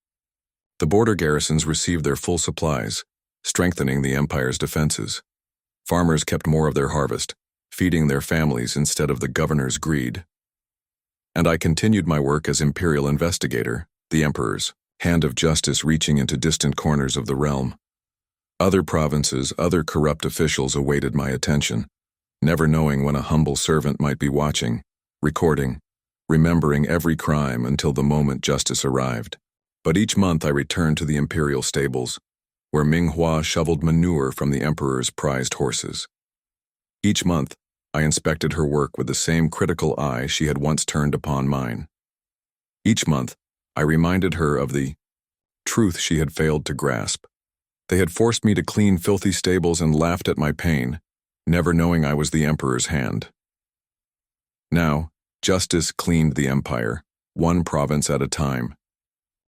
The border garrisons received their full supplies, strengthening the empire's defenses. Farmers kept more of their harvest, feeding their families instead of the governor's greed. And I continued my work as imperial investigator, the emperor's hand of justice reaching into distant corners of the realm. Other provinces, other corrupt officials awaited my attention, never knowing when a humble servant might be watching, recording, remembering every crime until the moment justice arrived. But each month I returned to the imperial stables, where Minghua shoveled manure from the emperor's prized horses. Each month, I inspected her work with the same critical eye she had once turned upon mine. Each month, I reminded her of the truth she had failed to grasp. They had forced me to clean filthy stables and laughed at my pain, never knowing I was the emperor's hand. Now, justice cleaned the empire, one province at a time,